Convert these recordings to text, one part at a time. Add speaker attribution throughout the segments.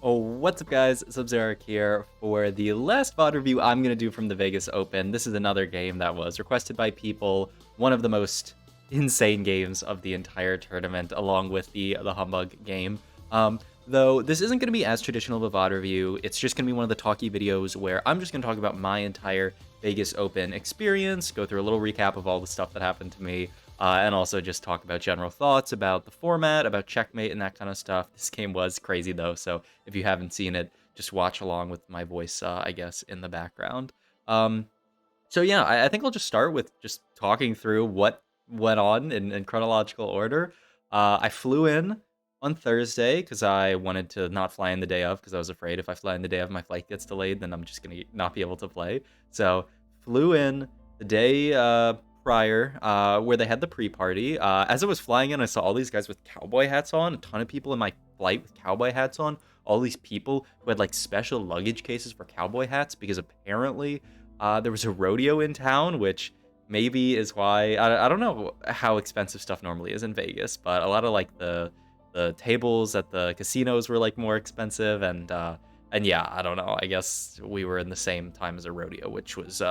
Speaker 1: Oh, what's up guys, Sub-Zero here for the last VOD review I'm going to do from the Vegas Open. This is another game that was requested by people, one of the most insane games of the entire tournament, along with the Humbug game. Though this isn't going to be as traditional of a VOD review, it's just going to be one of the talky videos where I'm just going to talk about my entire Vegas Open experience, go through a little recap of all the stuff that happened to me, and also just talk about general thoughts about the format, about checkmate, and that kind of stuff. This game was crazy though, so if you haven't seen it, just watch along with my voice, I guess, in the background. So yeah, I think I'll just start with just talking through what went on in chronological order. I flew in on Thursday because I wanted to not fly in the day of because I was afraid if I fly in the day of my flight gets delayed, then I'm just gonna not be able to play. So flew in the day prior, where they had the pre-party. As I was flying in, I saw all these guys with cowboy hats on, a ton of people in my flight with cowboy hats on, all these people who had like special luggage cases for cowboy hats because apparently there was a rodeo in town, which maybe is why, I don't know how expensive stuff normally is in Vegas, but a lot of like the tables at the casinos were like more expensive, and yeah, I don't know. I guess we were in the same time as a rodeo, which was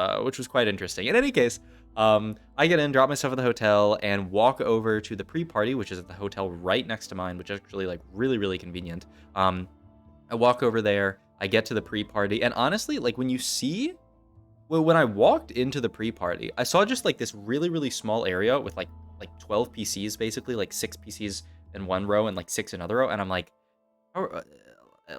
Speaker 1: quite interesting. In any case, I get in, drop my stuff at the hotel, and walk over to the pre-party, which is at the hotel right next to mine, which is actually like really convenient. I walk over there, I get to the pre-party, and honestly, like when you see, well, when I walked into the pre-party, I saw just like this really small area with like 12 PCs, basically like 6 PCs in one row and like 6 in another row, and I'm like, how,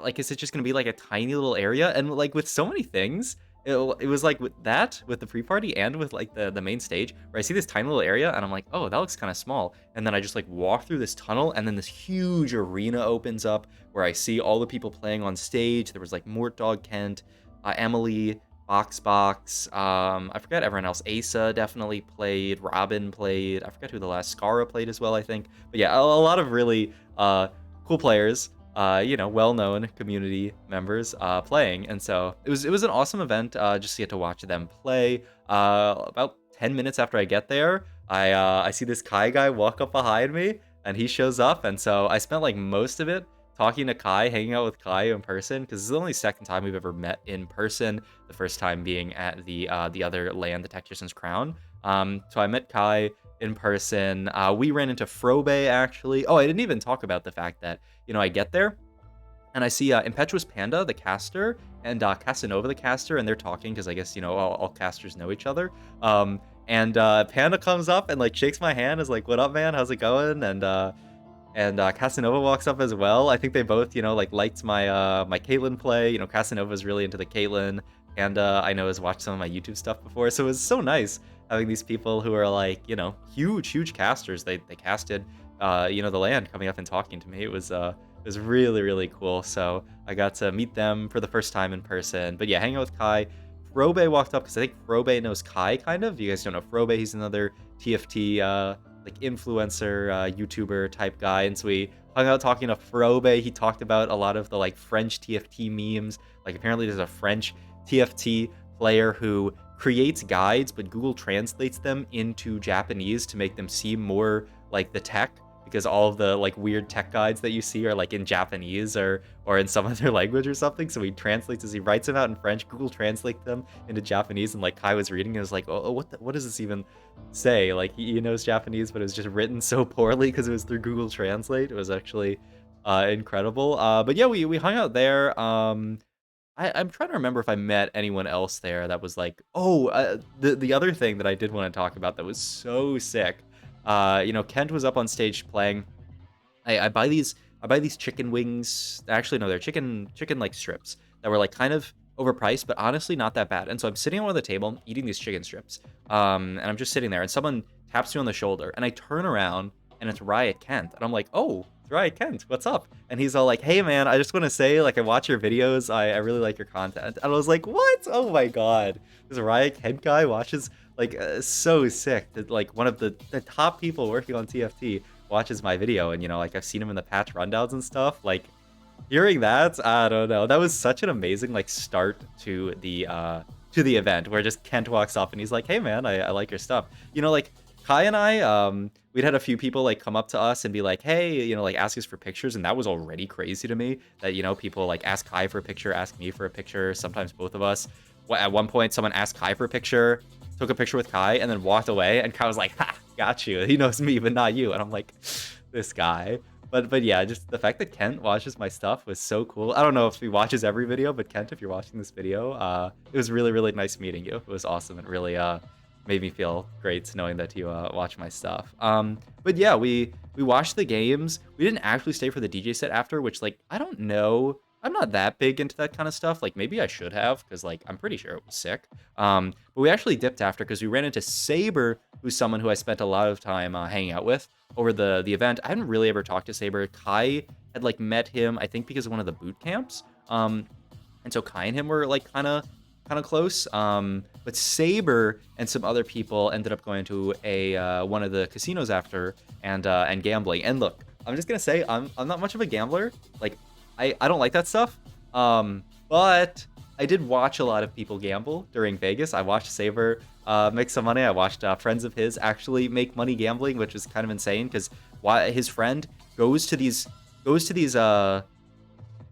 Speaker 1: like, is it just gonna be like a tiny little area? And like with so many things, it was like with that, with the pre-party and with like the main stage, where I see this tiny little area and I'm like, oh, that looks kind of small. And then I just like walk through this tunnel, and then this huge arena opens up where I see all the people playing on stage. There was like Mort Dog Kent, Emily, Box, I forget everyone else. Asa definitely played, Robin played, I forget who the last Scara played as well, I think. But yeah, a lot of really cool players, you know, well-known community members playing, and so it was an awesome event, just to get to watch them play. About 10 minutes after I get there, I see this Kai guy walk up behind me, and he shows up, and so I spent like most of it talking to Kai, hanging out with Kai in person, because this is the only second time we've ever met in person. The first time being at the other land, the Tactician's Crown. So I met Kai in person. We ran into Frobe actually. Oh, I didn't even talk about the fact that, you know, I get there and I see Impetuous Panda, the caster, and Casanova, the caster, and they're talking because I guess, you know, all casters know each other. And Panda comes up and like shakes my hand, is like, "What up, man? How's it going?" And Casanova walks up as well. I think they both, you know, like liked my my Caitlyn play. You know, Casanova's really into the Caitlyn, and I know has watched some of my YouTube stuff before. So it was so nice having these people who are like, you know, huge casters. They casted, you know, the land, coming up and talking to me. It was really cool. So I got to meet them for the first time in person. But yeah, hanging out with Kai. Frobe walked up because I think Frobe knows Kai, kind of. You guys don't know Frobe. He's another TFT like influencer, YouTuber type guy, and so we hung out talking to Frobe. He talked about a lot of the like French TFT memes. Like apparently there's a French TFT player who creates guides, but Google translates them into Japanese to make them seem more like the tech, because all of the like weird tech guides that you see are like in Japanese or in some other language or something. So he translates as he writes them out in French. Google translates them into Japanese, and like Kai was reading and was like, oh, what does this even say? Like he knows Japanese, but it was just written so poorly because it was through Google Translate. It was actually incredible. But yeah, we hung out there. I'm trying to remember if I met anyone else there that was like, oh, the other thing that I did want to talk about that was so sick. You know, Kent was up on stage playing. I buy these chicken wings. Actually, no, they're chicken like strips that were like kind of overpriced, but honestly not that bad. And so I'm sitting on the table eating these chicken strips. And I'm just sitting there, and someone taps me on the shoulder, and I turn around, and it's Riot Kent, and I'm like, oh, it's Riot Kent, what's up? And he's all like, hey man, I just want to say, like, I watch your videos, I really like your content. And I was like, what? Oh my god, this Riot Kent guy watches, like, so sick that like one of the top people working on TFT watches my video. And you know, like, I've seen him in the patch rundowns and stuff. Like, hearing that, I don't know, that was such an amazing like start to the event, where just Kent walks up and he's like, hey man, I like your stuff. You know, like, Kai and I, we'd had a few people like come up to us and be like, hey, you know, like ask us for pictures. And that was already crazy to me that, you know, people like ask Kai for a picture, ask me for a picture, sometimes both of us. At one point, someone asked Kai for a picture, took a picture with Kai, and then walked away. And Kai was like, ha, got you. He knows me, but not you. And I'm like, this guy. But yeah, just the fact that Kent watches my stuff was so cool. I don't know if he watches every video, but Kent, if you're watching this video, it was really, really nice meeting you. It was awesome. It really made me feel great knowing that you watch my stuff. But yeah, we watched the games. We didn't actually stay for the DJ set after, which like I don't know. I'm not that big into that kind of stuff. Like maybe I should have, because like I'm pretty sure it was sick. But we actually dipped after because we ran into Saber, who's someone who I spent a lot of time hanging out with over the event. I hadn't really ever talked to Saber. Kai had like met him, I think, because of one of the boot camps. And so Kai and him were like kind of close. But Saber and some other people ended up going to a one of the casinos after and gambling. And look, I'm just gonna say I'm not much of a gambler. Like I don't like that stuff. But I did watch a lot of people gamble during Vegas. I watched Saber make some money. I watched friends of his actually make money gambling, which was kind of insane because his friend goes to these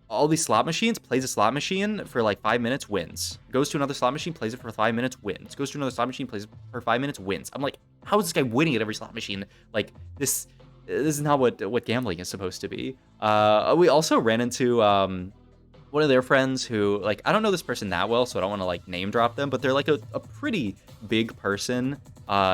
Speaker 1: all these slot machines, plays a slot machine for like 5 minutes, wins. Goes to another slot machine, plays it for 5 minutes, wins. Goes to another slot machine, plays it for 5 minutes, wins. I'm like, how is this guy winning at every slot machine? Like this is not what gambling is supposed to be. We also ran into one of their friends who, like, I don't know this person that well, so I don't want to like name drop them, but they're like a pretty big person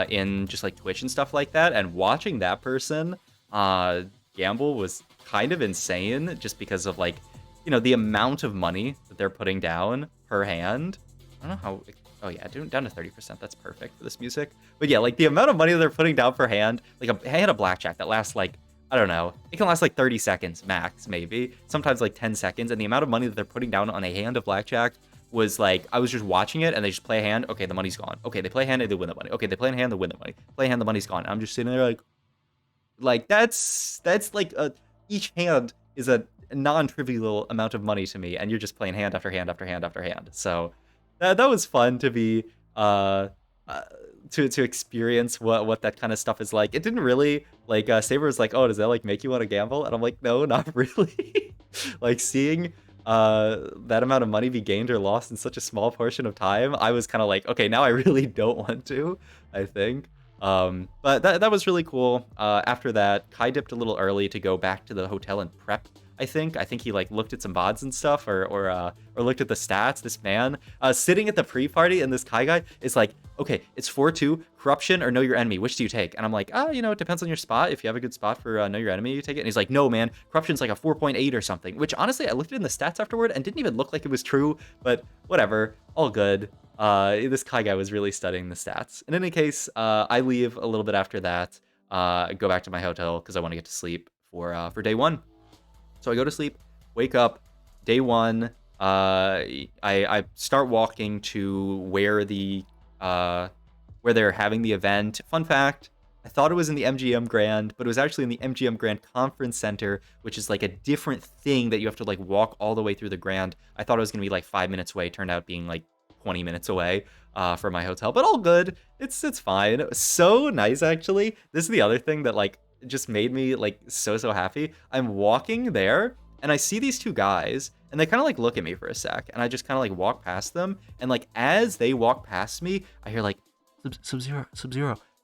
Speaker 1: in just like Twitch and stuff like that. And watching that person gamble was kind of insane, just because of like, you know, the amount of money that they're putting down per hand. I don't know how. Oh yeah, down to 30%. That's perfect for this music. But yeah, like the amount of money that they're putting down per hand, like a hand of blackjack that lasts like, I don't know, it can last like 30 seconds max, maybe. Sometimes like 10 seconds. And the amount of money that they're putting down on a hand of blackjack was like, I was just watching it and they just play a hand. Okay, the money's gone. Okay, they play a hand and they win the money. Okay, they play a hand, they win the money. Play a hand, the money's gone. I'm just sitting there like that's like each hand is a non-trivial amount of money to me, and you're just playing hand after hand after hand after hand. So that was fun to be to experience what that kind of stuff is like. It didn't really like Saber was like, oh, does that like make you want to gamble? And I'm like, no, not really. Like seeing that amount of money be gained or lost in such a small portion of time, I was kind of like, okay, now I really don't want to, I think. But that was really cool. After that, Kai dipped a little early to go back to the hotel and prep. I think he like looked at some VODs and stuff, or looked at the stats. This man sitting at the pre-party, and this Kai guy is like, okay, it's 4-2, corruption or know your enemy. Which do you take? And I'm like, you know, it depends on your spot. If you have a good spot for know your enemy, you take it. And he's like, no, man, corruption's like a 4.8 or something. Which honestly, I looked in the stats afterward and didn't even look like it was true. But whatever, all good. This Kai guy was really studying the stats. In any case, I leave a little bit after that, go back to my hotel because I want to get to sleep for day one. So I go to sleep, wake up, day one. I start walking to where where they're having the event. Fun fact, I thought it was in the MGM Grand, but it was actually in the MGM Grand Conference Center, which is like a different thing that you have to like walk all the way through the Grand. I thought it was gonna be like 5 minutes away. Turned out being like 20 minutes away from my hotel, but all good. It's fine. It was so nice, actually. This is the other thing that like just made me like so happy. I'm walking there and I see these two guys and they kind of like look at me for a sec, and I just kind of like walk past them, and like as they walk past me, I hear like Sub-Zero,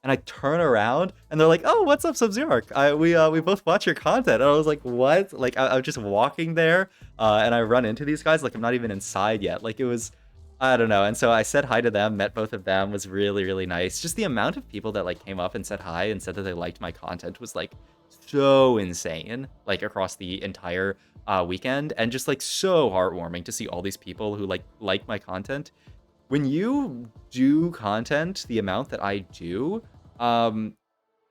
Speaker 1: and I turn around and they're like, oh, what's up, Sub-Zero? We both watch your content. And I was like, what? Like I'm just walking there and I run into these guys like I'm not even inside yet. Like it was, I don't know. And so I said hi to them, met both of them, was really, really nice. Just the amount of people that like came up and said hi and said that they liked my content was like so insane, like across the entire weekend, and just like so heartwarming to see all these people who like my content. When you do content the amount that I do,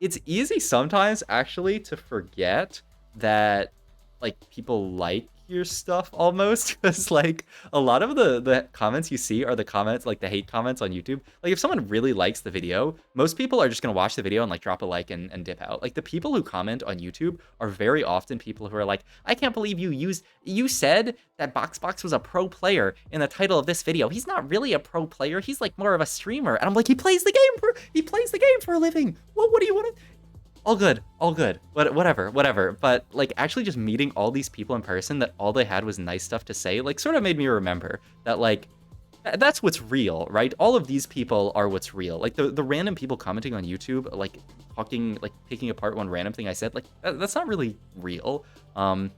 Speaker 1: it's easy sometimes actually to forget that like people like your stuff almost, because like a lot of the comments you see are the comments, like the hate comments on YouTube. Like if someone really likes the video, most people are just gonna watch the video and like drop a like and dip out. Like the people who comment on YouTube are very often people who are like, I can't believe you said that BoxBox was a pro player in the title of this video. He's not really a pro player. He's like more of a streamer. And I'm like, he plays the game for a living. Well, what do you want to? All good, whatever. But like actually just meeting all these people in person that all they had was nice stuff to say, like sort of made me remember that like that's what's real, right? All of these people are what's real. Like the random people commenting on YouTube, like talking, like picking apart one random thing I said, like that's not really real. So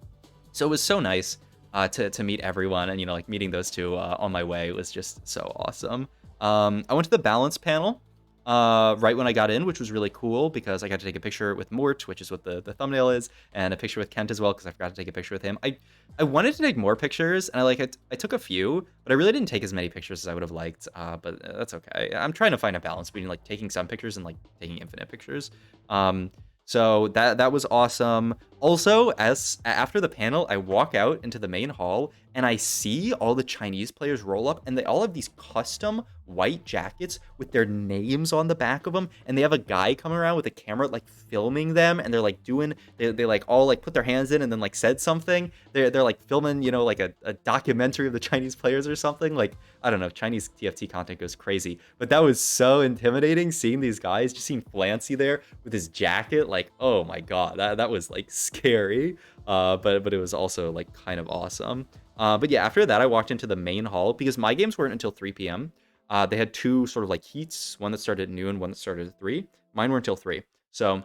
Speaker 1: it was so nice to meet everyone, and like meeting those two on my way was just so awesome. I went to the balance panel right when I got in, which was really cool because I got to take a picture with Mort, which is what the thumbnail is, and a picture with Kent as well because I forgot to take a picture with him. I wanted to take more pictures, and I took a few, but I really didn't take as many pictures as I would have liked, but that's okay. I'm trying to find a balance between like taking some pictures and like taking infinite pictures. So that was awesome. Also, after the panel, I walk out into the main hall and I see all the Chinese players roll up, and they all have these custom white jackets with their names on the back of them, and they have a guy coming around with a camera like filming them, and they're like doing they like all like put their hands in and then like said something. They're like filming like a documentary of the Chinese players or something. Like I don't know, Chinese TFT content goes crazy, but that was so intimidating seeing these guys, just seeing Flancy there with his jacket. Like, oh my god, that was like scary, but it was also like kind of awesome. But yeah, after that I walked into the main hall because my games weren't until 3 p.m. They had two sort of like heats, one that started at noon, one that started at 3. Mine were until 3. So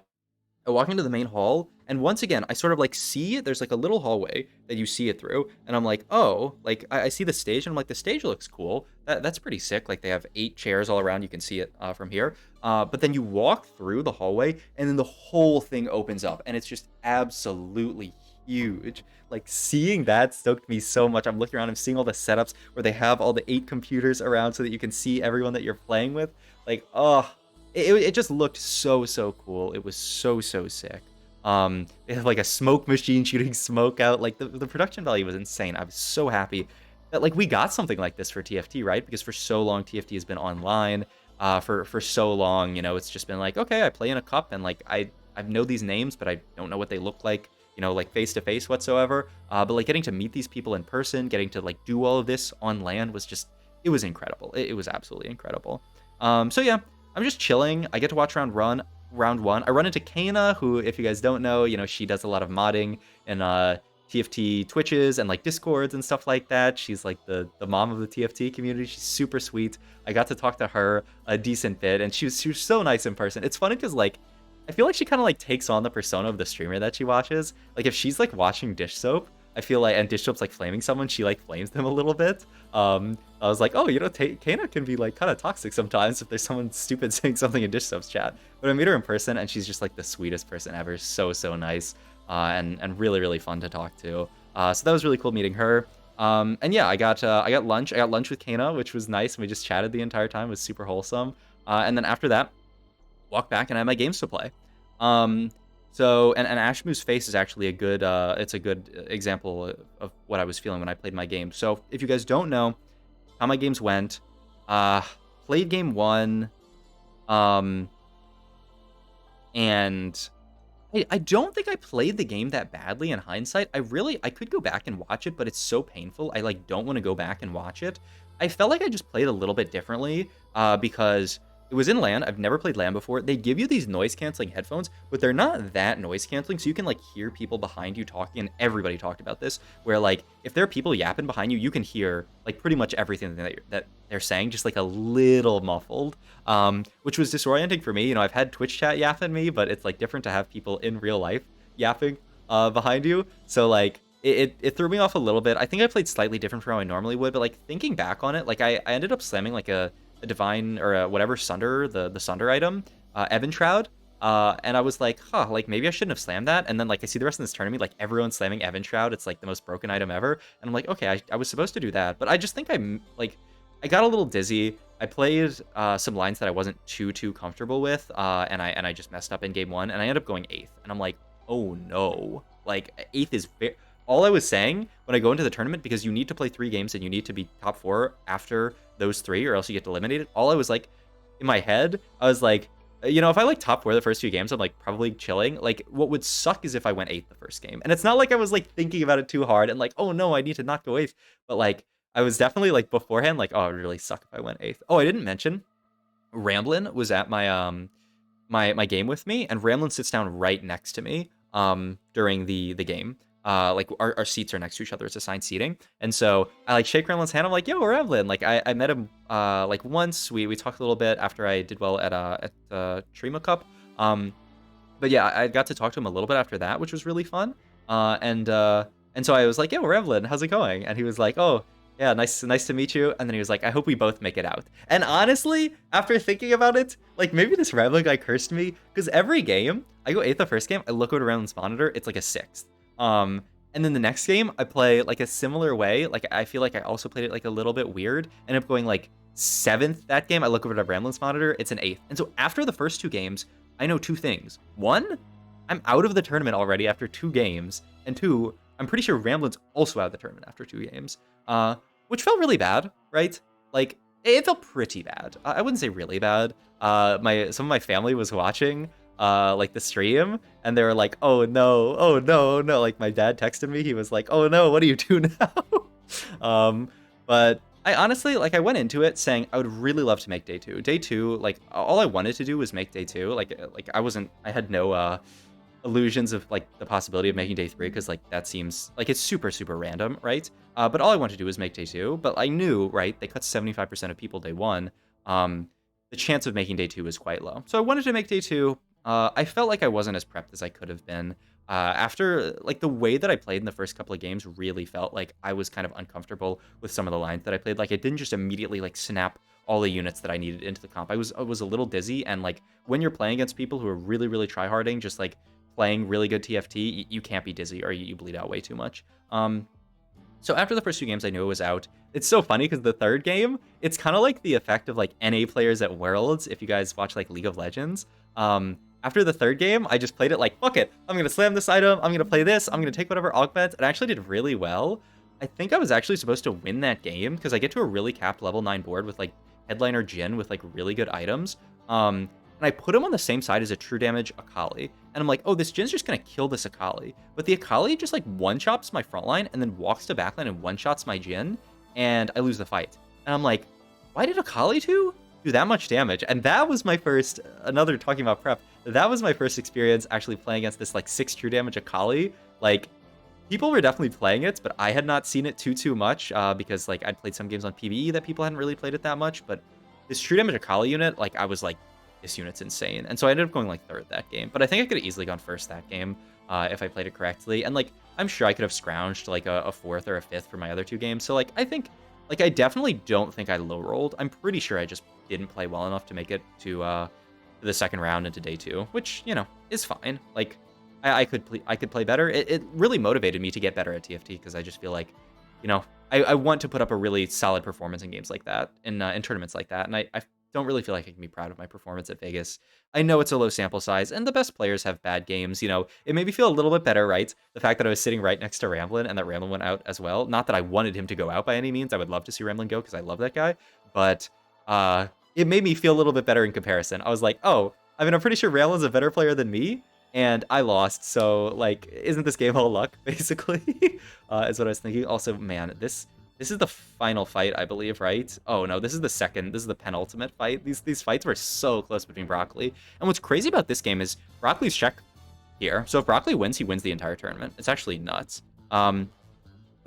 Speaker 1: I walk into the main hall, and once again, I sort of like see there's like a little hallway that you see it through, and I'm like, oh, like I see the stage, and I'm like, the stage looks cool. That's pretty sick. Like they have 8 chairs all around. You can see it from here. But then you walk through the hallway, and then the whole thing opens up, and it's just absolutely huge. Like seeing that stoked me so much. I'm looking around, I'm seeing all the setups where they have all the 8 computers around so that you can see everyone that you're playing with. Like, oh, it just looked so cool. It was so sick. They have like a smoke machine shooting smoke out. Like the production value was insane. I was so happy that like we got something like this for TFT, right? Because for so long TFT has been online. For so long, it's just been like, okay, I play in a cup and like I know these names, but I don't know what they look like, like face to face whatsoever. But like getting to meet these people in person, getting to like do all of this on LAN was just, it was incredible. It was absolutely incredible. So yeah, I'm just chilling. I get to watch round 1. I run into Kana, who, if you guys don't know, she does a lot of modding and TFT Twitches and like Discords and stuff like that. She's like the mom of the TFT community. She's super sweet. I got to talk to her a decent bit, and she was so nice in person. It's funny because like I feel like she kind of like takes on the persona of the streamer that she watches. Like if she's like watching Dish Soap, I feel like, and Dish Soap's like flaming someone, she like flames them a little bit. I was like, oh, Kana can be like kind of toxic sometimes if there's someone stupid saying something in Dish Soap's chat. But I meet her in person, and she's just like the sweetest person ever. So nice, and really fun to talk to. So that was really cool meeting her. And yeah, I got lunch. I got lunch with Kana, which was nice. And we just chatted the entire time. It was super wholesome. And then after that, walk back and I had my games to play. So and Ashmu's face is actually a good it's a good example of what I was feeling when I played my game. So if you guys don't know how my games went, played game 1, and I don't think I played the game that badly in hindsight. I could go back and watch it, but it's so painful. I like don't want to go back and watch it. I felt like I just played a little bit differently because it was in LAN. I've never played LAN before. They give you these noise-canceling headphones, but they're not that noise-canceling, so you can, like, hear people behind you talking, and everybody talked about this, where, like, if there are people yapping behind you, you can hear, like, pretty much everything that they're saying, just, like, a little muffled, which was disorienting for me. I've had Twitch chat yap at me, but it's, like, different to have people in real life yapping behind you, so, like, it threw me off a little bit. I think I played slightly different from how I normally would, but, like, thinking back on it, like, I ended up slamming, like, a divine or a whatever Sunder, the Sunder item, Evan Shroud, and I was like, like maybe I shouldn't have slammed that. And then like I see the rest of this tournament, like everyone's slamming Evan Shroud. It's like the most broken item ever, and I'm like, okay, I was supposed to do that, but I just think I got a little dizzy. I played some lines that I wasn't too comfortable with, and I just messed up in game 1, and I ended up going 8th, and I'm like, oh no, like 8th is all I was saying when I go into the tournament, because you need to play 3 games and you need to be top 4 after those 3 or else you get eliminated. All I was like, in my head, I was like, you know, if I like top 4 the first 2 games, I'm like probably chilling. Like what would suck is if I went 8th the first game. And it's not like I was like thinking about it too hard and like, oh no, I need to not go 8th. But like I was definitely like beforehand, like, oh, it would really suck if I went 8th. Oh, I didn't mention Ramblin was at my game with me, and Ramblin sits down right next to me during the game. Like our seats are next to each other. It's assigned seating. And so I like shake Ramlin's hand. I'm like, yo, Ramlin. Like I met him like once. We talked a little bit after I did well at the Trima Cup. But yeah, I got to talk to him a little bit after that, which was really fun. And so I was like, yo, Ramlin, how's it going? And he was like, oh, yeah, nice to meet you. And then he was like, I hope we both make it out. And honestly, after thinking about it, like maybe this Ramlin guy cursed me, because every game, I go 8th the first game, I look over Ramlin's monitor, it's like a 6th. And then the next game, I play like a similar way. Like I feel like I also played it like a little bit weird. Ended up going like 7th that game. I look over to Ramlin's monitor, it's an 8th. And so after the first 2 games, I know 2 things. 1, I'm out of the tournament already after 2 games. And 2, I'm pretty sure Ramblin's also out of the tournament after 2 games. Which felt really bad, right? Like, it felt pretty bad. I wouldn't say really bad. Some of my family was watching like the stream, and they were like, oh no, no. Like my dad texted me, he was like, oh no, what do you do now? But I honestly, like I went into it saying I would really love to make day 2. Day 2, like all I wanted to do was make day 2. Like I had no illusions of like the possibility of making day 3, because like that seems like it's super random, right? But all I wanted to do was make day 2. But I knew, right, they cut 75% of people day 1. The chance of making day 2 was quite low, so I wanted to make day 2. I felt like I wasn't as prepped as I could have been. After like the way that I played in the first couple of games really felt like I was kind of uncomfortable with some of the lines that I played. Like it didn't just immediately like snap all the units that I needed into the comp. I was a little dizzy, and like when you're playing against people who are really tryharding, just like playing really good TFT, you can't be dizzy or you bleed out way too much. So after the first 2 games, I knew it was out. It's so funny because the 3rd game, it's kind of like the effect of like NA players at Worlds, if you guys watch like League of Legends. After the 3rd game, I just played it like, fuck it, I'm going to slam this item, I'm going to play this, I'm going to take whatever augments, and I actually did really well. I think I was actually supposed to win that game, because I get to a really capped level 9 board with like Headliner Jhin with like really good items. And I put him on the same side as a true damage Akali. And I'm like, oh, this Jin's just going to kill this Akali. But the Akali just like one-chops my front line and then walks to backline and one-shots my Jhin. And I lose the fight. And I'm like, why did Akali 2 do that much damage? And that was my first, another talking about prep, that was my first experience actually playing against this like 6 true damage Akali. Like, people were definitely playing it, but I had not seen it too much because like I'd played some games on PvE that people hadn't really played it that much. But this true damage Akali unit, like I was like, this unit's insane. And so I ended up going like 3rd that game. But I think I could have easily gone 1st that game if I played it correctly. And like, I'm sure I could have scrounged like a 4th or a 5th for my other 2 games. So like, I think, like I definitely don't think I low rolled. I'm pretty sure I just didn't play well enough to make it to the 2nd round into day 2, which, you know, is fine. Like, I could play better. It really motivated me to get better at TFT, because I just feel like, you know, I want to put up a really solid performance in games like that, in tournaments like that, and I don't really feel like I can be proud of my performance at Vegas. I know it's a low sample size, and the best players have bad games. You know, it made me feel a little bit better, right? The fact that I was sitting right next to Ramblin, and that Ramblin went out as well. Not that I wanted him to go out by any means. I would love to see Ramblin go, because I love that guy. But it made me feel a little bit better in comparison. I was like, oh, I mean, I'm pretty sure Ramblin's a better player than me, and I lost, so, like, isn't this game all luck, basically? Is what I was thinking. Also, man, this is the final fight, I believe, right? Oh, no, this is the penultimate fight. These fights were so close between Broccoli. And what's crazy about this game is Broccoli's check here. So if Broccoli wins, he wins the entire tournament. It's actually nuts. But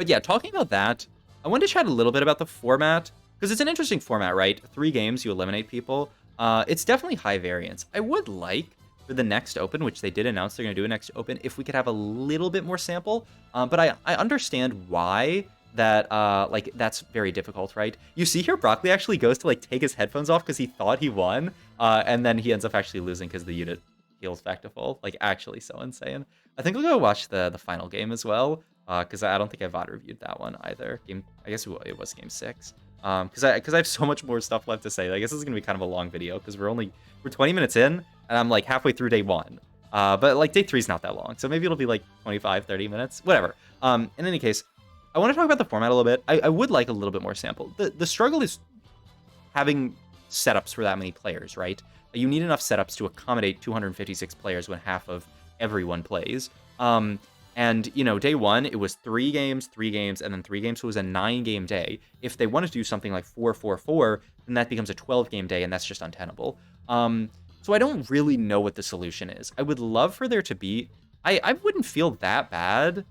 Speaker 1: yeah, talking about that, I wanted to chat a little bit about the format, because it's an interesting format, right? 3 games, you eliminate people. It's definitely high variance. I would like, for the next Open, which they did announce they're going to do a next Open, if we could have a little bit more sample. But I understand why that like that's very difficult, right? You see here, Broccoli actually goes to like take his headphones off because he thought he won, and then he ends up actually losing because the unit heals back to full. Like, actually so insane. I think we'll go watch the final game as well, because I don't think I've VOD reviewed that one either. I guess it was game 6. Because I have so much more stuff left to say. I guess this is gonna be kind of a long video, because we're 20 minutes in, and I'm like halfway through day 1. But like day 3 is not that long, so maybe it'll be like 25, 30 minutes, whatever. In any case, I want to talk about the format a little bit. I would like a little bit more sample. The struggle is having setups for that many players, right? You need enough setups to accommodate 256 players when half of everyone plays. And, you know, day 1, it was 3 games, and then 3 games, so it was a 9-game day. If they wanted to do something like 4-4-4, then that becomes a 12-game day, and that's just untenable. So I don't really know what the solution is. I would love for there to be... I wouldn't feel that bad.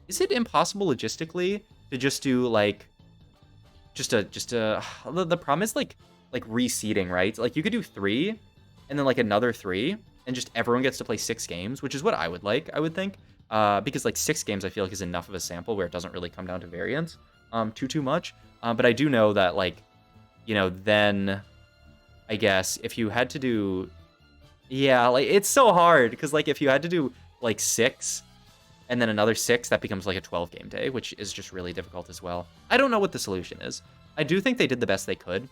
Speaker 1: Is it impossible logistically to just do, like... The problem is, like reseeding, right? Like, you could do 3, and then, like, another 3, and just everyone gets to play 6 games, which is what I would like, I would think. Because, like, 6 games I feel like is enough of a sample where it doesn't really come down to variance too much. But I do know that, like, you know, then... I guess if you had to do, yeah, like it's so hard because like if you had to do like 6 and then another 6, that becomes like a 12-game day, which is just really difficult as well. I don't know what the solution is. I do think they did the best they could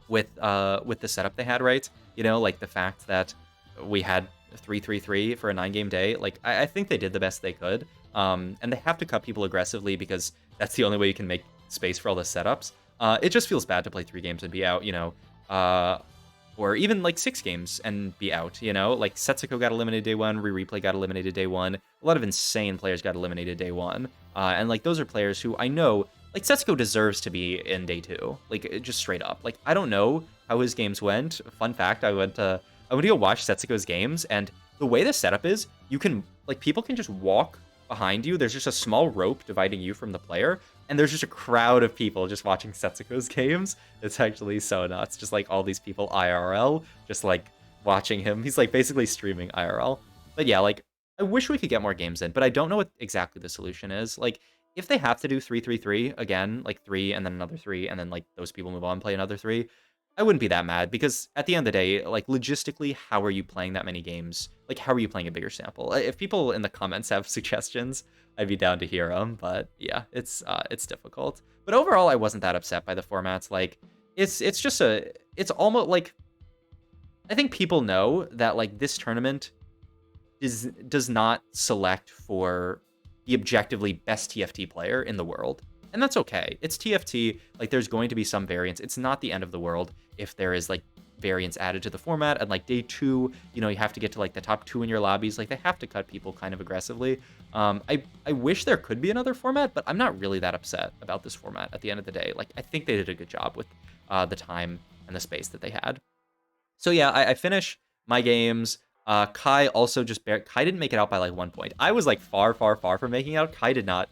Speaker 1: with the setup they had, right? You know, like the fact that we had 3-3-3 for a 9-game day. Like I think they did the best they could. And they have to cut people aggressively because that's the only way you can make space for all the setups. It just feels bad to play 3 games and be out, you know. Or even like 6 games and be out, you know? Like Setsuko got eliminated day 1, Replay got eliminated day 1. A lot of insane players got eliminated day 1. And like those are players who I know, like Setsuko deserves to be in day 2. Like just straight up. Like I don't know how his games went. Fun fact, I went to go watch Setsuko's games, and the way the setup is, you can, like, people can just walk behind you. There's just a small rope dividing you from the player, and there's just a crowd of people just watching Setsuko's games. It's actually so nuts. Just like all these people IRL, just like watching him. He's like basically streaming IRL. But yeah, like I wish we could get more games in, but I don't know what exactly the solution is. Like if they have to do 3-3-3 again, like 3 and then another 3, and then like those people move on and play another 3, I wouldn't be that mad because at the end of the day, like logistically, how are you playing that many games? Like how are you playing a bigger sample? If people in the comments have suggestions, I'd be down to hear them. But yeah, it's difficult. But overall, I wasn't that upset by the formats. Like it's almost like, I think people know that like this tournament does not select for the objectively best TFT player in the world. And that's okay. It's TFT, like there's going to be some variance. It's not the end of the world if there is like variance added to the format. And like day 2, you know, you have to get to like the top 2 in your lobbies. Like they have to cut people kind of aggressively. I wish there could be another format, but I'm not really that upset about this format at the end of the day. Like I think they did a good job with the time and the space that they had. So yeah, I finish my games. Kai also Kai didn't make it out by like 1 point. I was like far from making it out. Kai did not.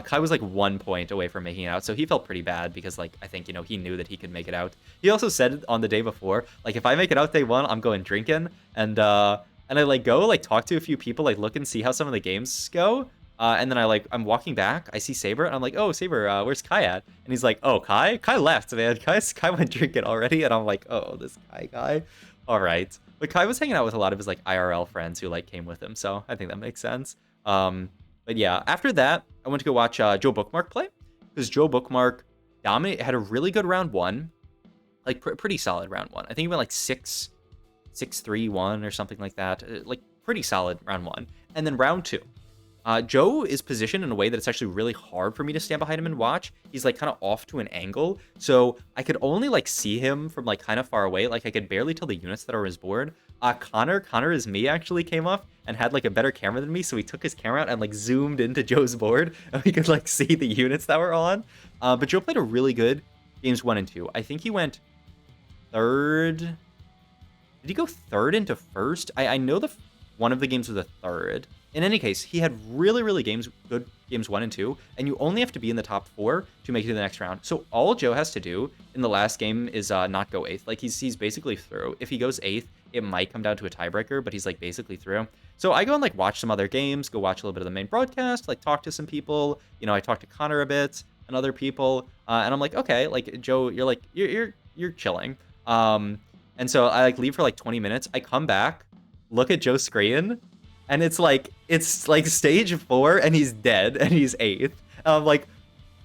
Speaker 1: Kai was like 1 point away from making it out, so he felt pretty bad because like I think, you know, he knew that he could make it out. He also said on the day before, like if I make it out day 1, I'm going drinking, and I like go like talk to a few people, like look and see how some of the games go. And then I'm walking back, I see Saber, and I'm like, oh Saber, where's Kai at? And he's like, oh Kai left, man. Kai went drinking already, and I'm like, oh, this Kai guy. All right, but Kai was hanging out with a lot of his like IRL friends who like came with him, so I think that makes sense. But yeah, after that, I went to go watch Joe Bookmark play, because Joe Bookmark had a really good round 1, like pretty solid round 1. I think he went like 6-3-1 or something like that, like pretty solid round 1. And then round 2, Joe is positioned in a way that it's actually really hard for me to stand behind him and watch. He's like kind of off to an angle, so I could only like see him from like kind of far away. Like I could barely tell the units that are on his board. Connor is me actually came up and had like a better camera than me, so he took his camera out and like zoomed into Joe's board, and we could like see the units that were on. But Joe played a really good games 1 and 2. I think he went 3rd. Did he go 3rd into 1st? I know one of the games was a 3rd. In any case, he had really good games 1 and 2, and you only have to be in the top 4 to make it to the next round. So all Joe has to do in the last game is not go 8th. Like he's basically through. If he goes 8th, it might come down to a tiebreaker, but he's like basically through. So I go and like watch some other games, go watch a little bit of the main broadcast, like talk to some people. You know, I talked to Connor a bit and other people, and I'm like, okay, like Joe, you're like you're chilling. And so I like leave for like 20 minutes. I come back, look at Joe's screen, and it's like stage 4, and he's dead, and he's 8th. And I'm like,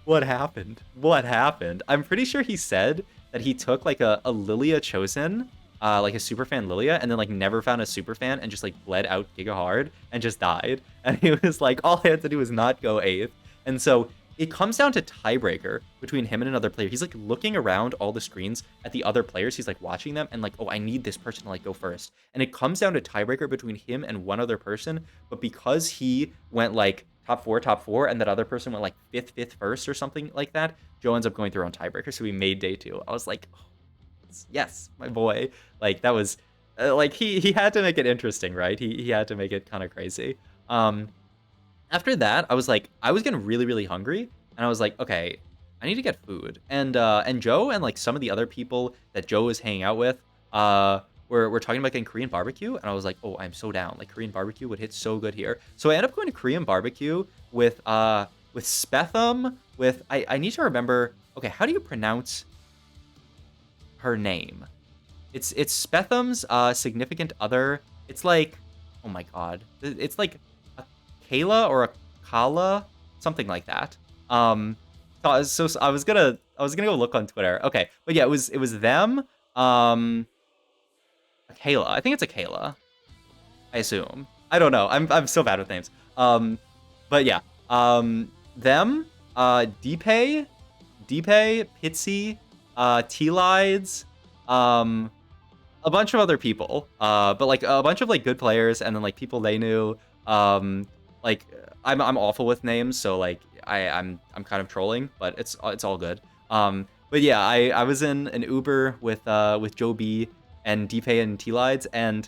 Speaker 1: what happened? What happened? I'm pretty sure he said that he took like a Lilia Chosen, like a superfan Lilia, and then like never found a superfan and just like bled out Giga hard and just died. And he was like, all I had to do was not go 8th. And so it comes down to tiebreaker between him and another player. He's like looking around all the screens at the other players. He's like watching them and like, oh, I need this person to like go first. And it comes down to tiebreaker between him and one other person. But because he went like top four, and that other person went like fifth, first or something like that, Joe ends up going through on tiebreaker. So we made day 2. I was like, oh, yes, my boy. Like that was like he had to make it interesting, right? He had to make it kind of crazy. After that, I was getting really, really hungry, and I was like, okay, I need to get food. And Joe and like some of the other people that Joe was hanging out with, were talking about getting Korean barbecue, and I was like, oh, I'm so down. Like Korean barbecue would hit so good here. So I ended up going to Korean barbecue with Spetham. I need to remember. Okay, how do you pronounce her name? It's Spetham's significant other. It's like, oh my god, it's like Kayla or a Kala, something like that. So I was gonna go look on Twitter. Okay, but yeah, it was them. A Kayla. I think it's a Kayla. I assume. I don't know. I'm so bad with names. But yeah. Them. Deepay, Pitsy, T-Lides, a bunch of other people. But like a bunch of like good players, and then like people they knew. Like I'm awful with names, so like I'm kind of trolling, but it's all good. But yeah, I was in an Uber with Joe B and Deepay and T-Lides, and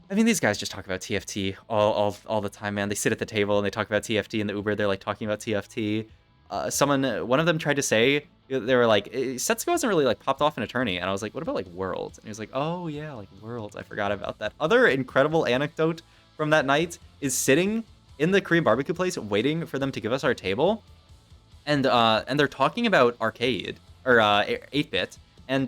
Speaker 1: I mean these guys just talk about TFT all the time, man. They sit at the table and they talk about TFT in the Uber. They're like talking about TFT. One of them tried to say, they were like, Setsuko hasn't really like popped off in a tourney, and I was like, what about like Worlds? And he was like, oh yeah, like Worlds. I forgot about that. Other incredible anecdote from that night is sitting in the Korean barbecue place waiting for them to give us our table, and they're talking about arcade or 8-bit, and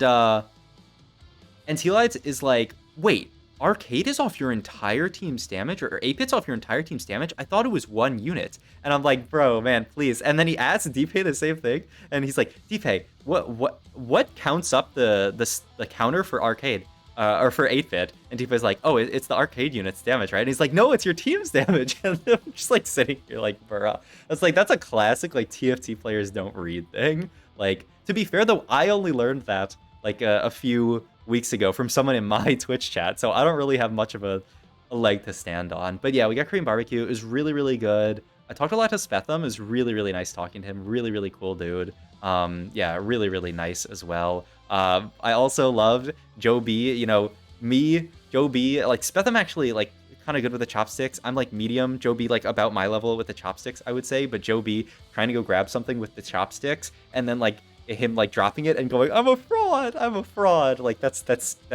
Speaker 1: T-Lights is like, wait, arcade is off your entire team's damage, or 8-bit's off your entire team's damage? I thought it was 1 unit. And I'm like, bro, man, please. And then he asks Deepay the same thing, and he's like, Deepay, what counts up the counter for arcade? Or for 8-bit, and Deepay's like, oh, it's the arcade unit's damage, right? And he's like, no, it's your team's damage. And I'm just like sitting here like, bruh. It's like, that's a classic like TFT players don't read thing. Like, to be fair though, I only learned that like a few weeks ago from someone in my Twitch chat, so I don't really have much of a leg to stand on. But yeah, we got Korean barbecue. It was really, really good. I talked a lot to Spetham. It was really, really nice talking to him. Really, really cool dude. Yeah, really, really nice as well. I also loved Joe B. You know, me, Joe B. Like Spetham actually like kind of good with the chopsticks. I'm like medium. Joe B. like about my level with the chopsticks, I would say. But Joe B. trying to go grab something with the chopsticks, and then like him like dropping it and going, I'm a fraud. Like that's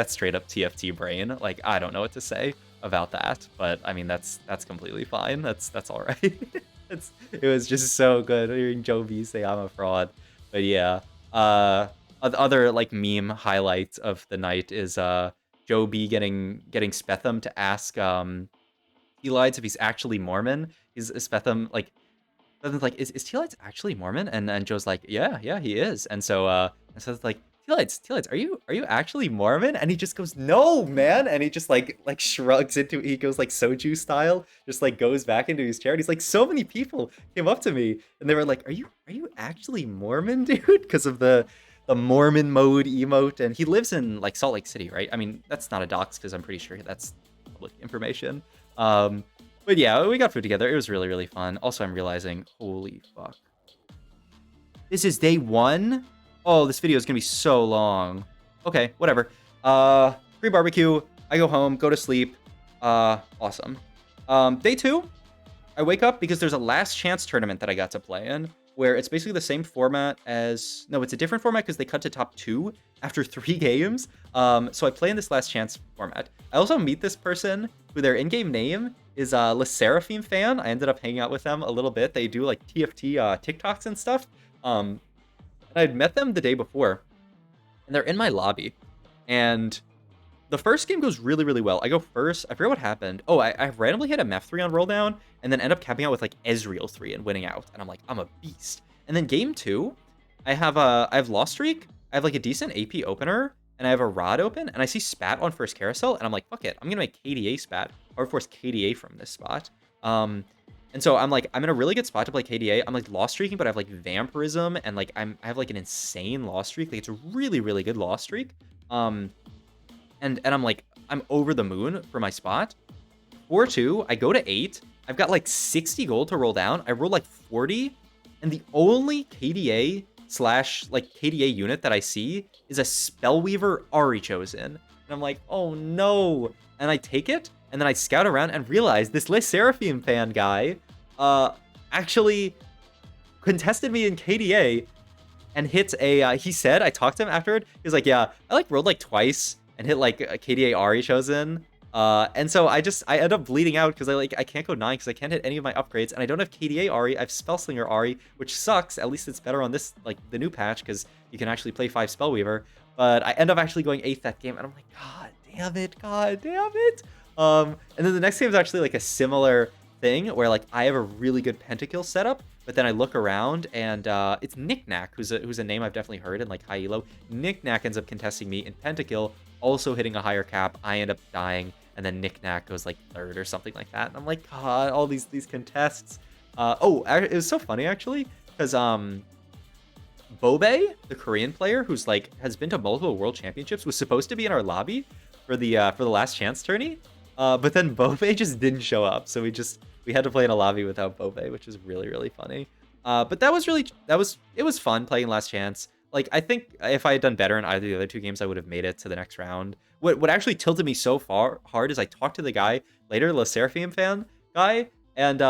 Speaker 1: straight up TFT brain. Like I don't know what to say about that, but I mean that's completely fine. That's all right. It was just so good hearing Joe B say I'm a fraud. But yeah, other like meme highlights of the night is Joe B getting Spetham to ask T-Lights if he's actually Mormon. Is Spetham like is T-Lights actually Mormon? And Joe's like, yeah, he is. And so it's like, T-Lights, are you actually Mormon? And he just goes, no, man. And he just like shrugs into it. He goes like soju style, just like goes back into his chair. And he's like, so many people came up to me and they were like, are you actually Mormon, dude? Because of the Mormon mode emote. And he lives in like Salt Lake City, right? I mean, that's not a dox because I'm pretty sure that's public information. But yeah, we got food together. It was really, really fun. Also, I'm realizing, holy fuck. This is day 1? Oh, this video is going to be so long. Okay, whatever. Free barbecue. I go home, go to sleep. Awesome. Day 2, I wake up because there's a last chance tournament that I got to play in, where it's basically the same format as... No, it's a different format because they cut to top 2 after 3 games. So I play in this last chance format. I also meet this person who their in-game name is Le Seraphim fan. I ended up hanging out with them a little bit. They do like TFT TikToks and stuff. And I'd met them the day before, and they're in my lobby. And the first game goes really, really well. I go first. I forget what happened. Oh, I randomly hit a MEF3 on roll down, and then end up capping out with like Ezreal 3 and winning out. And I'm like, I'm a beast. And then game 2, I have Lost Streak. I have like a decent AP opener, and I have a Rod open, and I see Spat on first carousel, and I'm like, fuck it, I'm gonna make KDA Spat, or force KDA from this spot. And so I'm like, I'm in a really good spot to play KDA. I'm like lost streaking, but I have like Vampirism, and like I have like an insane lost streak. Like it's a really, really good lost streak. And I'm like, I'm over the moon for my spot. 4-2, I go to 8. I've got like 60 gold to roll down. I roll like 40, and the only KDA slash like KDA unit that I see is a Spellweaver Ari Chosen. And I'm like, oh no. And I take it, and then I scout around and realize this Le Seraphim fan guy actually contested me in KDA and hit a, he said, I talked to him afterward, he was like, yeah, I like rolled like twice and hit like a KDA Ari Chosen. And so I end up bleeding out because I can't go 9 because I can't hit any of my upgrades, and I don't have KDA Ari. I have Spellslinger Ari, which sucks. At least it's better on this, like the new patch, because you can actually play 5 Spellweaver. But I end up actually going 8th that game, and I'm like, God damn it, God damn it. And then the next game is actually like a similar thing where like I have a really good pentakill setup, but then I look around and it's Knickknack, who's a name I've definitely heard in like high elo. Knickknack ends up contesting me in pentakill, also hitting a higher cap. I end up dying, and then Knickknack goes like 3rd or something like that. And I'm like, God, all these contests. It was so funny actually, because Bobe, the Korean player who's like has been to multiple world championships, was supposed to be in our lobby for the last chance tourney. But then Bobe just didn't show up, so we had to play in a lobby without Bobe, which is really, really funny. But it was fun playing last chance. Like, I think if I had done better in either of the other 2 games, I would have made it to the next round. What actually tilted me so hard is I talked to the guy later, the Seraphim fan guy, and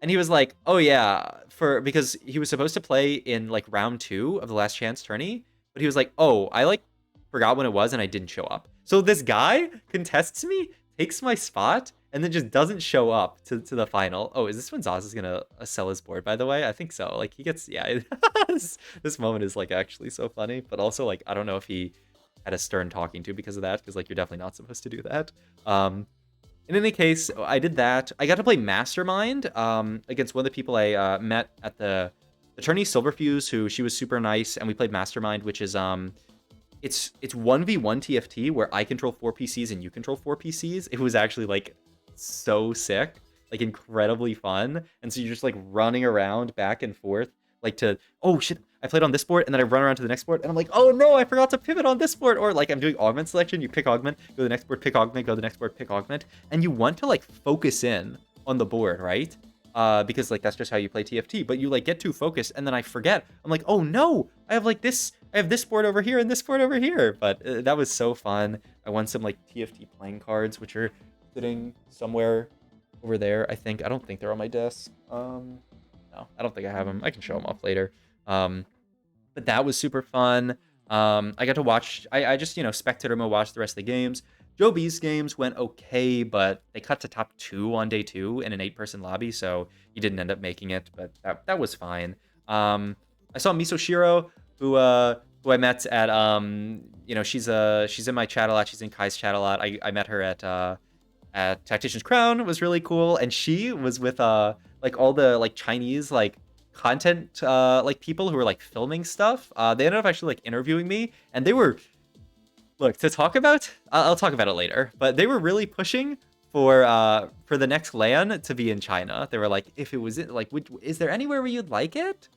Speaker 1: he was like, oh yeah, because he was supposed to play in like round 2 of the last chance tourney, but he was like, oh, I like forgot when it was and I didn't show up. So this guy contests me, takes my spot, and then just doesn't show up to the final. Oh, is this when Zaz is gonna sell his board, by the way? I think so. Like, he gets, yeah. this moment is like actually so funny, but also like I don't know if he had a stern talking to because of that, because like you're definitely not supposed to do that. In any case, I did that. I got to play Mastermind against one of the people I met at the tourney, Silverfuse, who she was super nice, and we played Mastermind, which is it's 1v1 TFT where I control 4 PCs and you control 4 PCs. It was actually like so sick, like incredibly fun. And so you're just like running around back and forth, like to, oh shit, I played on this board, and then I run around to the next board, and I'm like, oh no, I forgot to pivot on this board. Or like I'm doing augment selection, you pick augment, go to the next board, pick augment, go to the next board, pick augment, and you want to like focus in on the board, right? Because like that's just how you play TFT, but you like get too focused, and then I forget. I'm like, oh no, I have this board over here and this board over here. But that was so fun. I won some like TFT playing cards, which are sitting somewhere over there. I don't think they're on my desk. No, I don't think I have them. I can show them off later. But that was super fun. I got to watch, I just, spectator mode, watched the rest of the games. Joe B's games went okay, but they cut to top 2 on day 2 in an 8-person lobby, so he didn't end up making it, but that was fine. I saw Misoshiro, who I met at, she's in my chat a lot. She's in Kai's chat a lot. I met her at Tactician's Crown. It was really cool, and she was with like all the like Chinese like content like people who were like filming stuff. They ended up actually like interviewing me, and they were, look, to talk about, I'll talk about it later, but they were really pushing for the next LAN to be in China. They were like, if it was in, like, is there anywhere where you'd like it?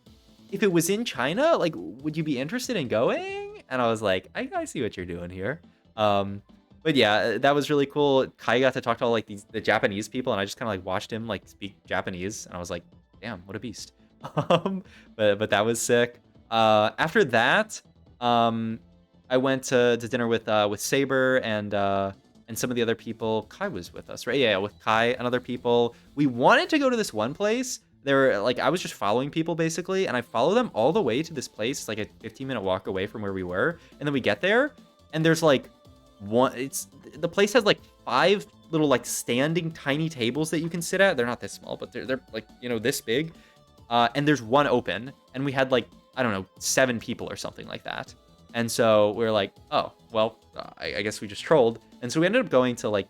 Speaker 1: If it was in China, like, would you be interested in going? And I was like, I see what you're doing here. But yeah, that was really cool. Kai got to talk to all like the Japanese people, and I just kind of like watched him like speak Japanese, and I was like, damn, what a beast. But that was sick. After that, I went to dinner with Saber and some of the other people. Kai was with us, right? Yeah, with Kai and other people. We wanted to go to this one place. They were like, I was just following people basically, and I follow them all the way to this place. It's like a 15-minute walk away from where we were, and then we get there, and there's like the place has like 5 little like standing tiny tables that you can sit at. They're not this small, but they're like, this big. And there's one open, and we had like, I don't know, 7 people or something like that. And so we were like, oh, well, I guess we just trolled. And so we ended up going to like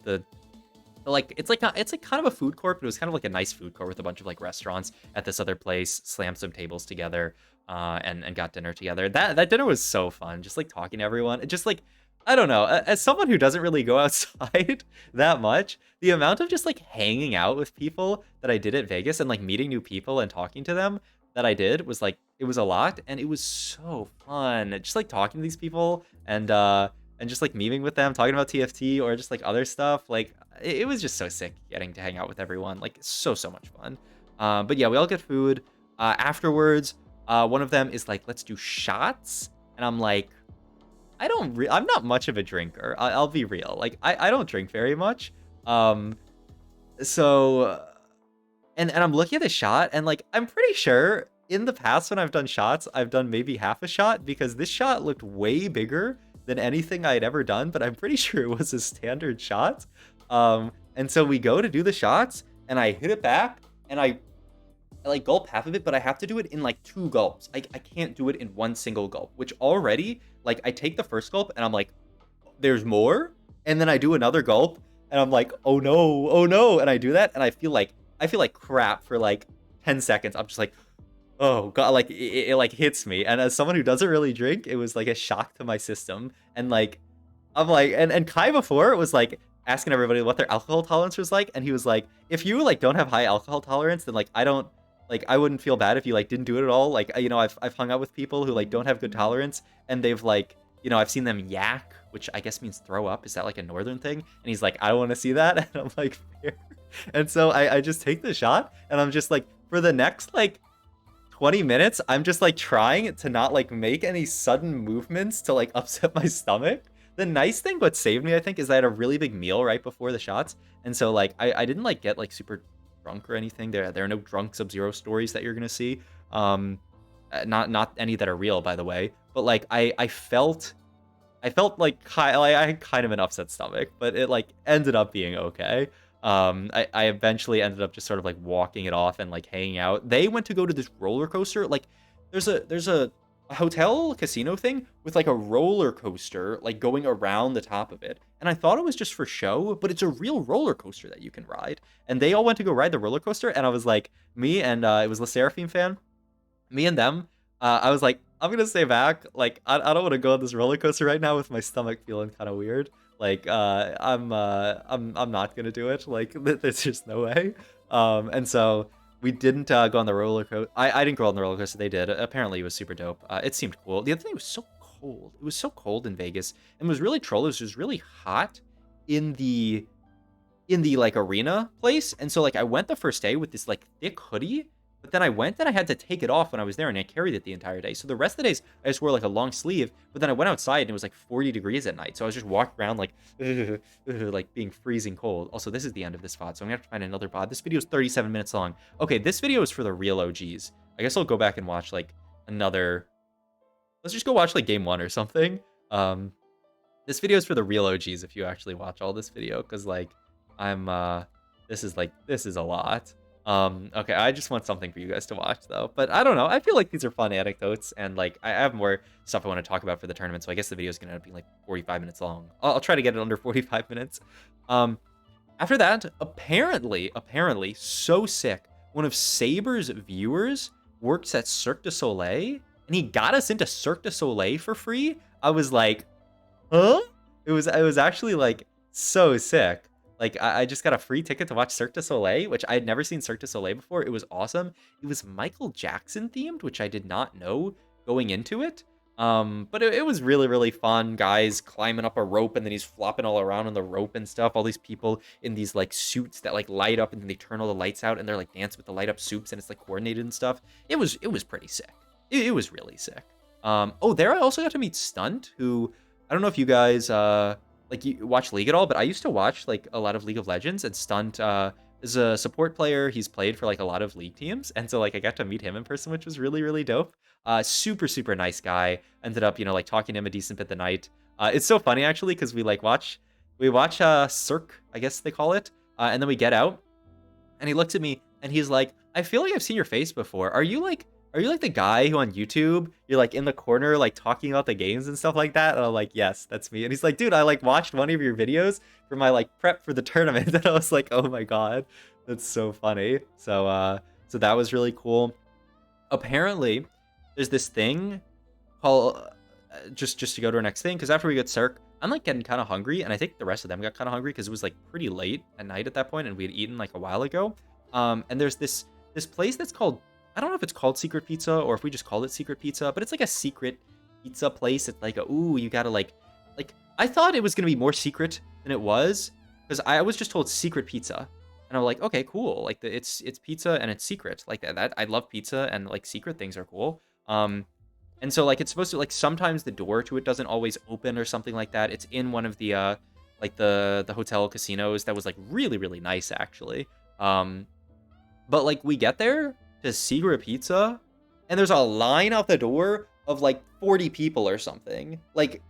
Speaker 1: it's like kind of a food court, but it was kind of like a nice food court with a bunch of like restaurants at this other place, slammed some tables together. and got dinner together. That dinner was so fun, just like talking to everyone. It just like, I don't know, as someone who doesn't really go outside that much, the amount of just like hanging out with people that I did at Vegas and like meeting new people and talking to them that I did was like, it was a lot, and it was so fun. Just like talking to these people and just like memeing with them, talking about TFT or just like other stuff. Like it was just so sick getting to hang out with everyone. Like so much fun. But yeah, we all get food. Afterwards, one of them is like, let's do shots, and I'm like, I'm not much of a drinker. I'll be real. Like I don't drink very much. So and I'm looking at the shot, and like I'm pretty sure in the past when I've done shots, I've done maybe half a shot, because this shot looked way bigger than anything I'd ever done, but I'm pretty sure it was a standard shot. And so we go to do the shots, and I hit it back, and I like gulp half of it, but I have to do it in like 2 gulps. I can't do it in one single gulp, which already, like, I take the first gulp and I'm like, there's more, and then I do another gulp and I'm like, oh no, and I do that, and I feel like crap for like 10 seconds. I'm just like, oh god, like it like hits me, and as someone who doesn't really drink, it was like a shock to my system. And like I'm like, and Kai before was like asking everybody what their alcohol tolerance was like, and he was like, if you like don't have high alcohol tolerance, then like I wouldn't feel bad if you like didn't do it at all. Like, you know, I've hung out with people who like don't have good tolerance, and they've like, you know, I've seen them yak, which I guess means throw up. Is that like a northern thing? And he's like, I don't want to see that. And I'm like, fair. And so I just take the shot, and I'm just like, for the next like 20 minutes, I'm just like trying to not like make any sudden movements to like upset my stomach. The nice thing, what saved me, I think, is I had a really big meal right before the shots. And so like I didn't like get like super drunk or anything. There are no drunk Sub-Zero stories that you're gonna see. Not any that are real, by the way. But like I felt like I had kind of an upset stomach, but it like ended up being okay. I eventually ended up just sort of like walking it off and like hanging out. They went to go to this roller coaster. Like there's a hotel casino thing with like a roller coaster like going around the top of it. And I thought it was just for show, but it's a real roller coaster that you can ride. And they all went to go ride the roller coaster, and I was like, me and it was the Seraphim fan, me and them. I was like, I'm gonna stay back. Like I don't want to go on this roller coaster right now with my stomach feeling kind of weird. Like I'm not gonna do it. Like there's just no way. And so we didn't go on the roller coaster. I didn't go on the roller coaster. They did. Apparently, it was super dope. It seemed cool. The other thing, it was so cold. It was so cold in Vegas, and it was really troll. It was really hot in the like arena place. And so like I went the first day with this like thick hoodie, but then I went and I had to take it off when I was there, and I carried it the entire day. So the rest of the days I just wore like a long sleeve, but then I went outside and it was like 40 degrees at night. So I was just walking around like like being freezing cold. Also, this is the end of this VOD, so I'm gonna have to find another VOD. This video is 37 minutes long. Okay, this video is for the real OGs. I guess I'll go back and watch like another, let's just go watch like game 1 or something. This video is for the real OGs if you actually watch all this video, because like this is a lot. Okay, I just want something for you guys to watch though. But I don't know, I feel like these are fun anecdotes, and like I have more stuff I want to talk about for the tournament, so I guess the video is gonna end up being like 45 minutes long. I'll try to get it under 45 minutes. After that, apparently, so sick, one of Saber's viewers works at Cirque du Soleil, and he got us into Cirque du Soleil for free. I was like, huh? It was actually like so sick. Like, I just got a free ticket to watch Cirque du Soleil, which I had never seen Cirque du Soleil before. It was awesome. It was Michael Jackson themed, which I did not know going into it. But it was really, really fun. Guys climbing up a rope, and then he's flopping all around on the rope and stuff. All these people in these like suits that like light up, and then they turn all the lights out, and they're like dance with the light up suits, and it's like coordinated and stuff. It was pretty sick. It was really sick. Oh, there I also got to meet Stunt, who I don't know if you guys like you watch League at all, but I used to watch like a lot of League of Legends, and Stunt is a support player. He's played for like a lot of League teams, and so like I got to meet him in person, which was really, really dope. Super nice guy. Ended up, you know, like talking to him a decent bit the night. It's so funny actually, because we watch Cirque, I guess they call it, and then we get out, and he looks at me and he's like, I feel like I've seen your face before. Are you like the guy who on YouTube, you're like in the corner, like talking about the games and stuff like that? And I'm like, yes, that's me. And he's like, dude, I like watched one of your videos for my like prep for the tournament. And I was like, oh my God, that's so funny. So that was really cool. Apparently, there's this thing called just to go to our next thing, because after we get Cirque, I'm like getting kind of hungry, and I think the rest of them got kind of hungry because it was like pretty late at night at that point, and we had eaten like a while ago. And there's this place that's called, I don't know if it's called Secret Pizza or if we just call it Secret Pizza, but it's like a secret pizza place. It's like, ooh, you gotta like I thought it was gonna be more secret than it was, because I was just told Secret Pizza, and I'm like, okay, cool. Like it's pizza and it's secret. Like that I love pizza, and like secret things are cool. And so like it's supposed to, like, sometimes the door to it doesn't always open or something like that. It's in one of the like the hotel casinos that was like really, really nice actually. But like we get there to Secret Pizza, and there's a line out the door of like 40 people or something. Like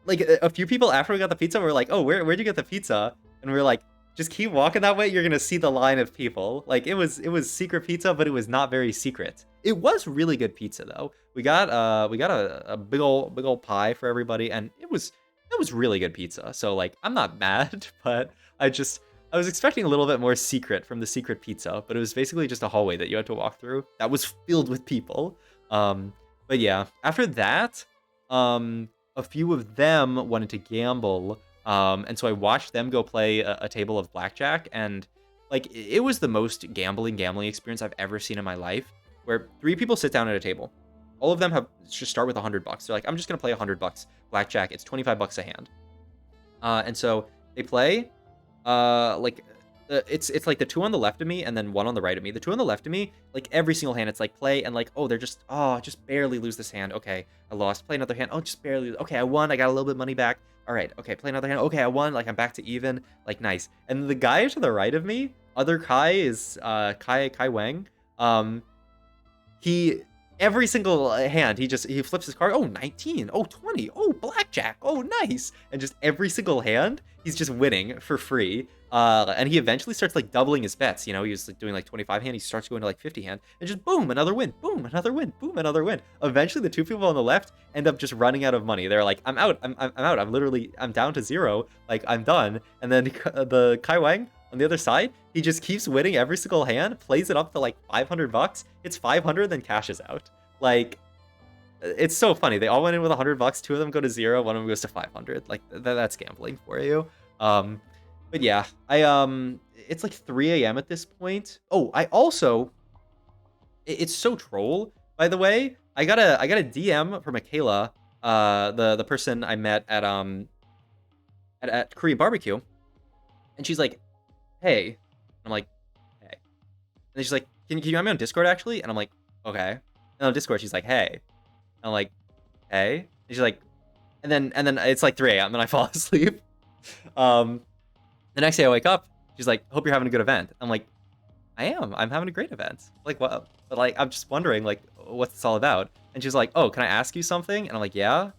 Speaker 1: a few people after we got the pizza were like, "Oh, where'd you get the pizza?" And we were like, "Just keep walking that way. You're gonna see the line of people." Like it was Secret Pizza, but it was not very secret. It was really good pizza though. We got a big old pie for everybody, and it was really good pizza. So like I'm not mad, but I was expecting a little bit more secret from the Secret Pizza, but it was basically just a hallway that you had to walk through that was filled with people. But yeah, after that, a few of them wanted to gamble, and so I watched them go play a table of blackjack, and like it was the most gambling experience I've ever seen in my life, where 3 people sit down at a table. All of them just start with $100. They're like, I'm just gonna play $100 blackjack. It's $25 a hand. And so they play, like it's like the 2 on the left of me and then 1 on the right of me. The 2 on the left of me, like every single hand, it's like play, and like, oh, they're just, oh, just barely lose this hand. Okay, I lost. Play another hand. Oh, just barely. Okay, I won. I got a little bit of money back. All right. Okay, play another hand. Okay, I won. Like I'm back to even. Like nice. And the guy to the right of me, other Kai, is Kai Wang. He, every single hand, he flips his card. Oh, 19. Oh, 20. Oh, blackjack. Oh, nice. And just every single hand, he's just winning for free. And he eventually starts like doubling his bets. You know, he was like doing like 25 hand. He starts going to like 50 hand, and just boom, another win. Boom, another win. Boom, another win. Eventually, the 2 people on the left end up just running out of money. They're like, I'm out. I'm out. I'm down to 0. Like I'm done. And then the Kai Wang on the other side, he just keeps winning every single hand, plays it up to like $500. It's 500, then cashes out. Like, it's so funny. They all went in with $100. 2 of them go to 0. 1 of them goes to 500. Like that's gambling for you. But yeah, it's like 3 a.m. at this point. Oh, I also, it's so troll, by the way. I got a DM from Michaela, the person I met at Korean barbecue, and she's like, hey. I'm like, hey. And then she's like, can you add me on Discord actually? And I'm like, okay. And on Discord, she's like, hey. And I'm like, hey. And she's like, and then it's like 3 a.m. and I fall asleep. The next day I wake up, she's like, hope you're having a good event. I'm like, I'm having a great event. Like, what? But like, I'm just wondering, like, what's this all about? And she's like, oh, can I ask you something? And I'm like, yeah. And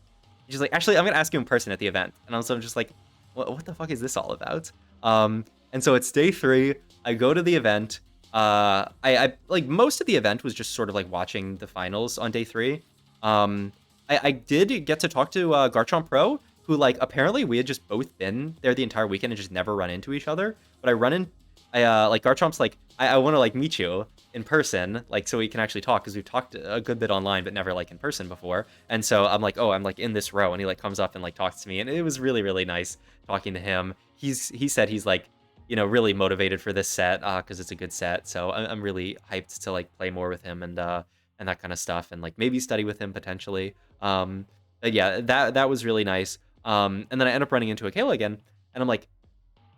Speaker 1: she's like, actually, I'm gonna ask you in person at the event. And also I'm just like, what the fuck is this all about? And so it's day 3. I go to the event. I like, most of the event was just sort of like watching the finals on day 3. I did get to talk to Garchomp Pro, who, like, apparently we had just both been there the entire weekend and just never run into each other. But like, Garchomp's like, I want to, like, meet you in person, like, so we can actually talk, because we've talked a good bit online, but never, like, in person before. And so I'm like, oh, I'm, like, in this row, and he, like, comes up and, like, talks to me, and it was really, really nice talking to him. He said he's, like, you know, really motivated for this set, because it's a good set, so I'm really hyped to, like, play more with him and that kind of stuff, and, like, maybe study with him potentially. But yeah, that was really nice. And then I end up running into Akela again, and I'm like,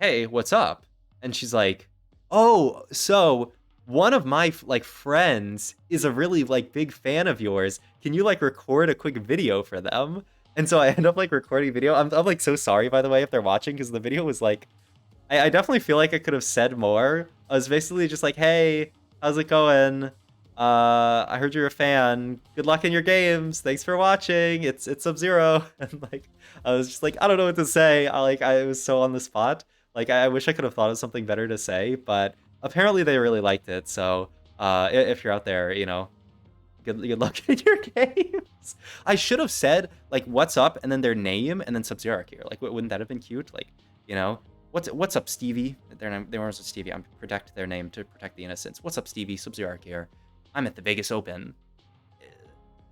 Speaker 1: hey, what's up? And she's like, oh, so one of my, like, friends is a really, like, big fan of yours. Can you, like, record a quick video for them? And so I end up, like, recording video. I'm like, so sorry, by the way, if they're watching, because the video was, like, I definitely feel like I could have said more. I was basically just like, hey, how's it going? I heard you're a fan. Good luck in your games. Thanks for watching. It's Sub-Zero. And like, I was just like, I don't know what to say. I was so on the spot. Like, I wish I could have thought of something better to say, but apparently they really liked it. So, if you're out there, you know, good luck in your games. I should have said, like, what's up, and then their name, and then Sub-Zero here. Like, wouldn't that have been cute? Like, you know, what's up, Stevie? Their name, they weren't Stevie. I'm protect their name to protect the innocents. What's up, Stevie? Sub-Zero here. I'm at the Vegas Open.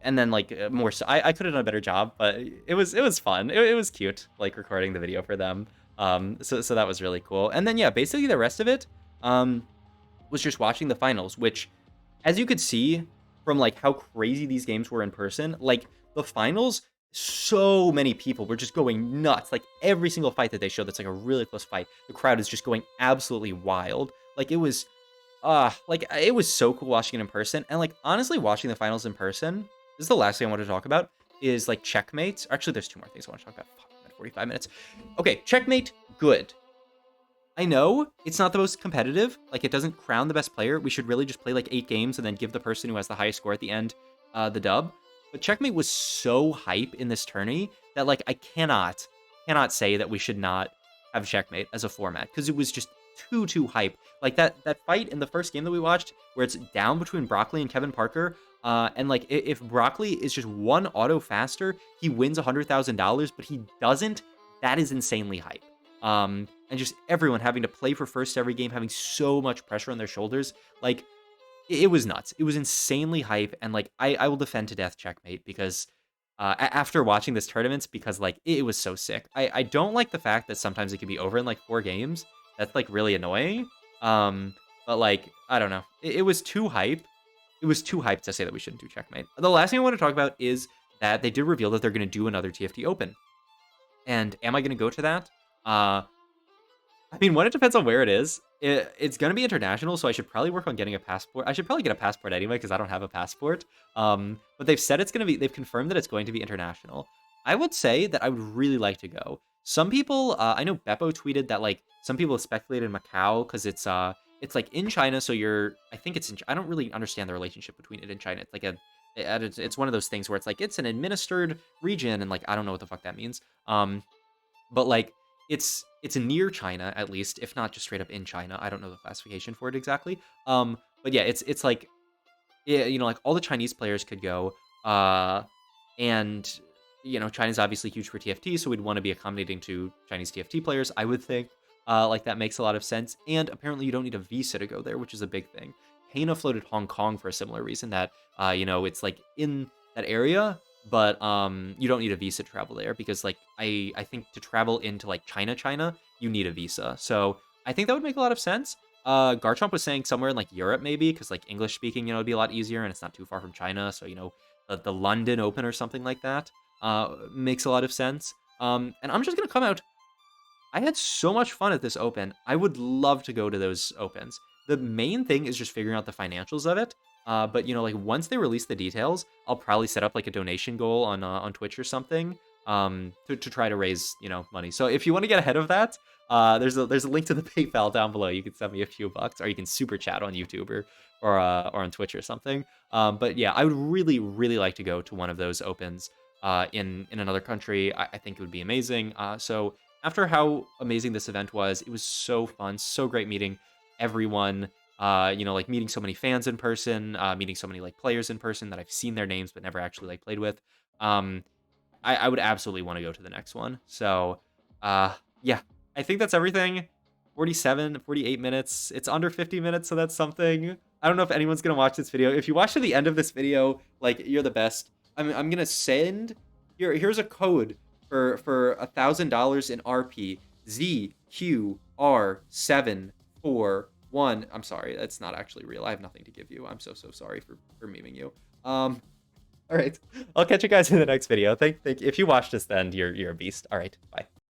Speaker 1: and then like more so I could have done a better job, but it was fun. It was cute, like recording the video for them. So that was really cool. And then yeah, basically the rest of it was just watching the finals, which, as you could see from like how crazy these games were in person, like the finals, so many people were just going nuts. Like every single fight that they showed that's like a really close fight, the crowd is just going absolutely wild. Like it was so cool watching it in person. And like honestly, watching the finals in person, this is the last thing I want to talk about, is like checkmates. Actually, there's two more things I want to talk about. Fuck, I'm at 45 minutes. Okay, checkmate, good. I know it's not the most competitive. Like, it doesn't crown the best player. We should really just play like 8 games and then give the person who has the highest score at the end the dub. But checkmate was so hype in this tourney that like I cannot say that we should not have checkmate as a format, because it was just too hype. Like that fight in the first game that we watched, where it's down between Broccoli and Kevin Parker. And like if Broccoli is just one auto faster, he wins $100,000, but he doesn't. That is insanely hype. And just everyone having to play for first every game, having so much pressure on their shoulders. Like, it was nuts. It was insanely hype, and like I will defend to death checkmate, because after watching this tournament, because like it was so sick. I don't like the fact that sometimes it can be over in like 4 games. That's like really annoying. But like I don't know. It was too hype. It was too hype to say that we shouldn't do checkmate. The last thing I want to talk about is that they did reveal that they're going to do another TFT Open. And am I going to go to that? I mean, it depends on where it is. It's going to be international, so I should probably work on getting a passport. I should probably get a passport anyway, because I don't have a passport. But they've said it's going to be, they've confirmed that it's going to be international. I would say that I would really like to go. Some people, I know Beppo tweeted that like some people have speculated Macau, because it's like in China, so I think it's I don't really understand the relationship between it and China. It's like it's one of those things where it's like it's an administered region, and like I don't know what the fuck that means. But like it's near China, at least, if not just straight up in China. I don't know the classification for it exactly. But yeah, it's like, like all the Chinese players could go. And China's obviously huge for TFT, so we'd want to be accommodating to Chinese TFT players, I would think. Like that makes a lot of sense. And apparently you don't need a visa to go there, which is a big thing. Hana floated Hong Kong for a similar reason, that it's like in that area, but you don't need a visa to travel there, because like I think to travel into like China, you need a visa. So I think that would make a lot of sense. Garchomp was saying somewhere in like Europe maybe, because like English speaking, it'd be a lot easier, and it's not too far from China. So the London Open or something like that makes a lot of sense. And I'm just gonna come out. I had so much fun at this Open. I would love to go to those Opens. The main thing is just figuring out the financials of it. But like once they release the details, I'll probably set up like a donation goal on Twitch or something to try to raise money. So if you want to get ahead of that, there's a link to the PayPal down below. You can send me a few bucks, or you can super chat on YouTube or on Twitch or something. But yeah, I would really like to go to one of those Opens in another country. I think it would be amazing. So after how amazing this event was, it was so fun, so great meeting everyone. Like meeting so many fans in person, meeting so many like players in person that I've seen their names but never actually like played with. I would absolutely want to go to the next one. So yeah, I think that's everything. 48 minutes. It's under 50 minutes, so that's something. I don't know if anyone's gonna watch this video. If you watch to the end of this video, like, you're the best. I'm gonna send here's a code for $1,000 in RP. ZQR741. I'm sorry, that's not actually real. I have nothing to give you. I'm so sorry for memeing you. All right, I'll catch you guys in the next video. Thank if you watched this, then you're a beast. All right, bye.